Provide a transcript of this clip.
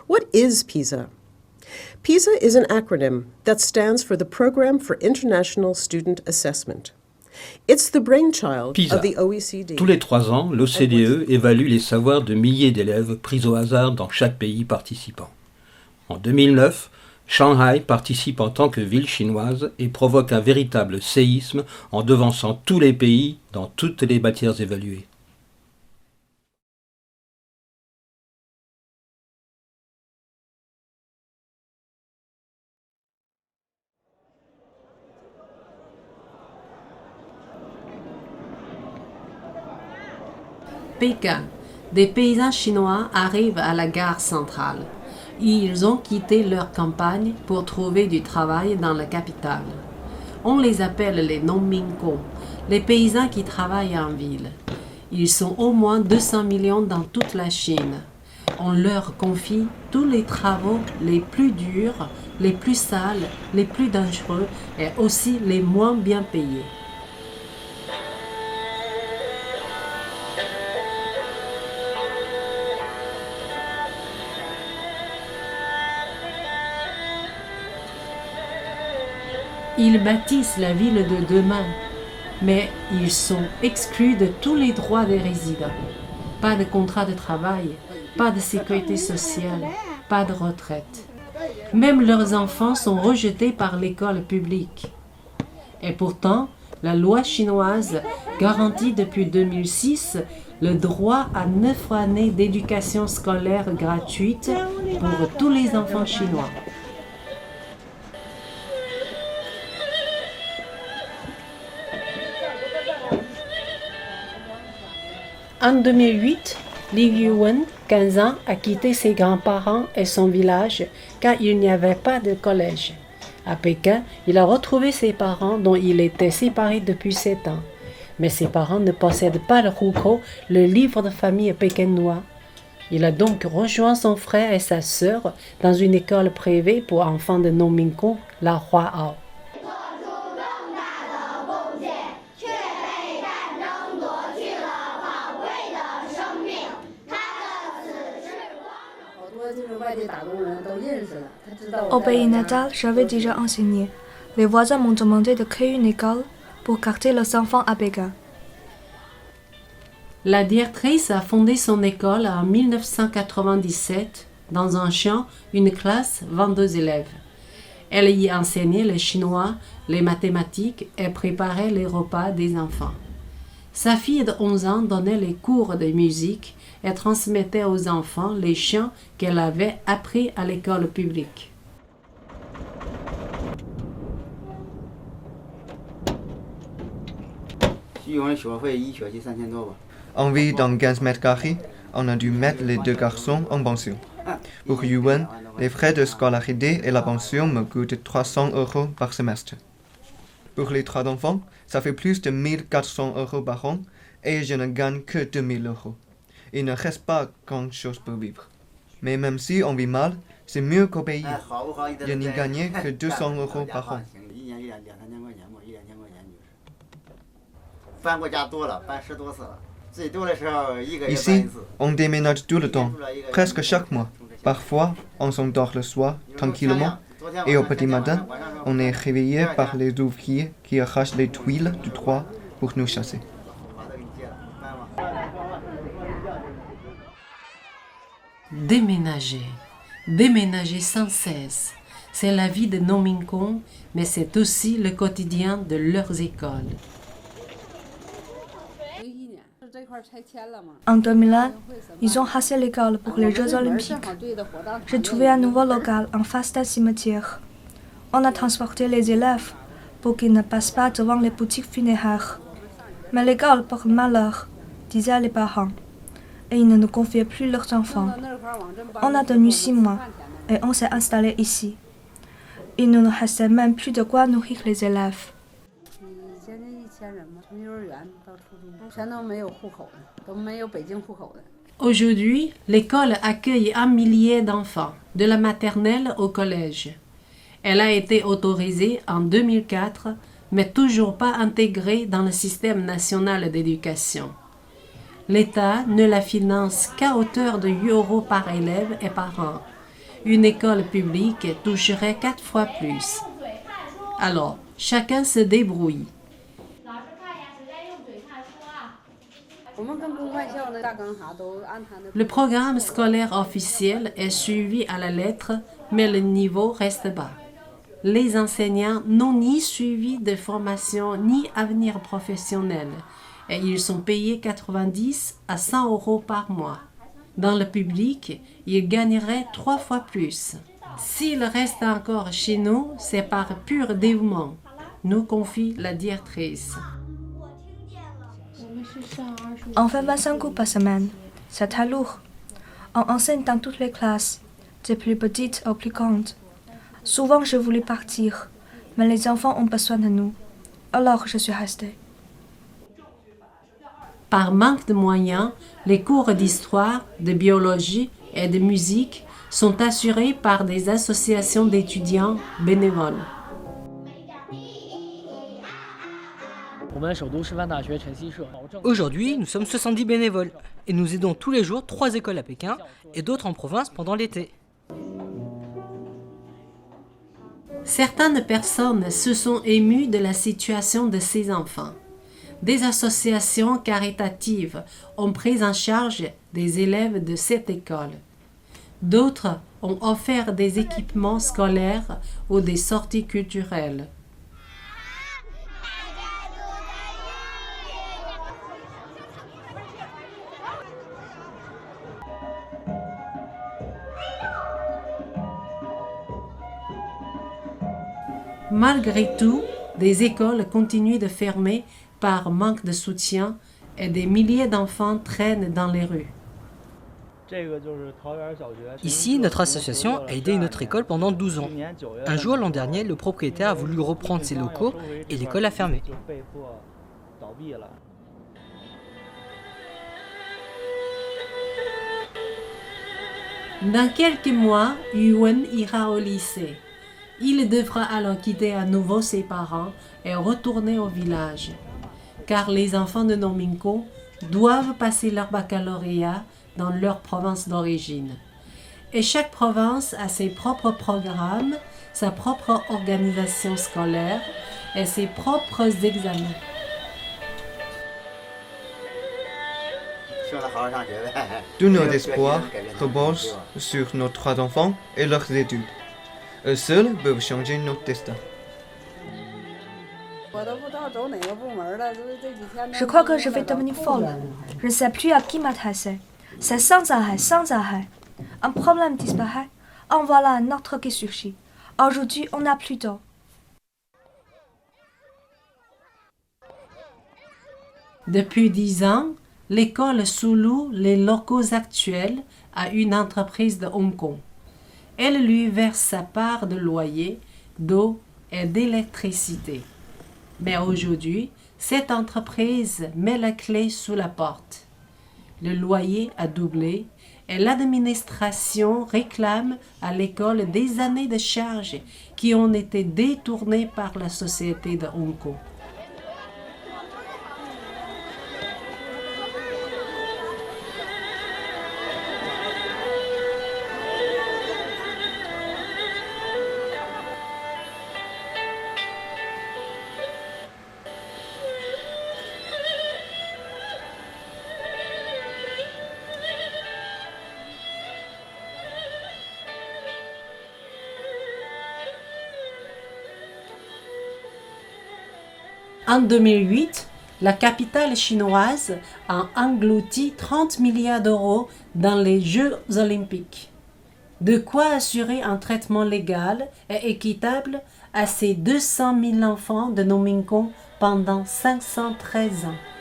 What is PISA? PISA is an acronym that stands for the Program for International Student Assessment. It's the brainchild PISA. of the OECD. Tous les 3 ans, l'OCDE évalue les savoirs de milliers d'élèves pris au hasard dans chaque pays participant. En 2009, Shanghai participe en tant que ville chinoise et provoque un véritable séisme en devançant tous les pays dans toutes les matières évaluées. Pékin, des paysans chinois arrivent à la gare centrale. Ils ont quitté leur campagne pour trouver du travail dans la capitale. On les appelle les Nongmingkong, les paysans qui travaillent en ville. Ils sont au moins 200 millions dans toute la Chine. On leur confie tous les travaux les plus durs, les plus sales, les plus dangereux et aussi les moins bien payés. Ils bâtissent la ville de demain, mais ils sont exclus de tous les droits des résidents. Pas de contrat de travail, pas de sécurité sociale, pas de retraite. Même leurs enfants sont rejetés par l'école publique. Et pourtant, la loi chinoise garantit depuis 2006 le droit à 9 années d'éducation scolaire gratuite pour tous les enfants chinois. En 2008, Li Yuwen, 15 ans, a quitté ses grands-parents et son village car il n'y avait pas de collège. À Pékin, il a retrouvé ses parents dont il était séparé depuis 7 ans. Mais ses parents ne possèdent pas le hukou, le livre de famille pékinois. Il a donc rejoint son frère et sa sœur dans une école privée pour enfants de Nongmingkong, la Huaao. Au pays natal, j'avais déjà enseigné. Les voisins m'ont demandé de créer une école pour garder leurs enfants à Pékin. La directrice a fondé son école en 1997 dans un champ, une classe, 22 élèves. Elle y enseignait le chinois, les mathématiques et préparait les repas des enfants. Sa fille de 11 ans donnait les cours de musique et transmettait aux enfants les chants qu'elle avait appris à l'école publique. On vit dans 15 mètres carrés, on a dû mettre les 2 garçons en pension. Pour Yuan, les frais de scolarité et la pension me coûtent 300 € par semestre. Pour les 3 enfants, ça fait plus de 1400 € par an et je ne gagne que 2000 €. Il ne reste pas grand-chose pour vivre. Mais même si on vit mal, c'est mieux qu'au pays. Je n'y gagnais que 200 € par an. Ici, on déménage tout le temps, presque chaque mois. Parfois, on s'endort le soir, tranquillement, et au petit matin, on est réveillé par les ouvriers qui arrachent les tuiles du toit pour nous chasser. Déménager, déménager sans cesse. C'est la vie de Nongmingkong, mais c'est aussi le quotidien de leurs écoles. En 2001, ils ont rassé l'école pour les Jeux olympiques. J'ai trouvé un nouveau local en face d'un cimetière. On a transporté les élèves pour qu'ils ne passent pas devant les boutiques funéraires. Mais l'école porte malheur, disaient les parents, et ils ne nous confiaient plus leurs enfants. On a tenu 6 mois et on s'est installé ici. Il ne nous restait même plus de quoi nourrir les élèves. Aujourd'hui, l'école accueille 1 millier d'enfants, de la maternelle au collège. Elle a été autorisée en 2004, mais toujours pas intégrée dans le système national d'éducation. L'État ne la finance qu'à hauteur de 8 € par élève et par an. une école publique toucherait 4 fois plus. Alors, chacun se débrouille. Le programme scolaire officiel est suivi à la lettre, mais le niveau reste bas. Les enseignants n'ont ni suivi de formation ni avenir professionnel et ils sont payés 90 à 100 euros par mois. Dans le public, ils gagneraient 3 fois plus. S'ils restent encore chez nous, c'est par pur dévouement, nous confie la directrice. On fait 25 cours par semaine. C'est très lourd. On enseigne dans toutes les classes, des plus petites aux plus grandes. Souvent, je voulais partir, mais les enfants ont besoin de nous. Alors, je suis restée. Par manque de moyens, les cours d'histoire, de biologie et de musique sont assurés par des associations d'étudiants bénévoles. Aujourd'hui, nous sommes 70 bénévoles et nous aidons tous les jours 3 écoles à Pékin et d'autres en province pendant l'été. Certaines personnes se sont émues de la situation de ces enfants. Des associations caritatives ont pris en charge des élèves de cette école. D'autres ont offert des équipements scolaires ou des sorties culturelles. Malgré tout, des écoles continuent de fermer par manque de soutien et des milliers d'enfants traînent dans les rues. Ici, notre association a aidé une autre école pendant 12 ans. Un jour, l'an dernier, le propriétaire a voulu reprendre ses locaux et l'école a fermé. Dans quelques mois, Yuwen ira au lycée. Il devra alors quitter à nouveau ses parents et retourner au village. Car les enfants de Nominco doivent passer leur baccalauréat dans leur province d'origine. Et chaque province a ses propres programmes, sa propre organisation scolaire et ses propres examens. Tous nos espoirs reposent sur nos 3 enfants et leurs études. Eux seuls peuvent changer notre destin. Je crois que je vais devenir folle. Je ne sais plus à qui m'adresser. C'est sans arrêt, sans arrêt. Un problème disparaît, en voilà un autre qui surgit. Aujourd'hui, on n'a plus d'eau. Depuis 10 ans, l'école sous-loue les locaux actuels à une entreprise de Hong Kong. Elle lui verse sa part de loyer, d'eau et d'électricité. Mais aujourd'hui, cette entreprise met la clé sous la porte. Le loyer a doublé et l'administration réclame à l'école des années de charges qui ont été détournées par la société de Hong Kong. En 2008, la capitale chinoise a englouti 30 milliards d'euros dans les Jeux olympiques. De quoi assurer un traitement légal et équitable à ces 200 000 enfants de Nominco pendant 513 ans.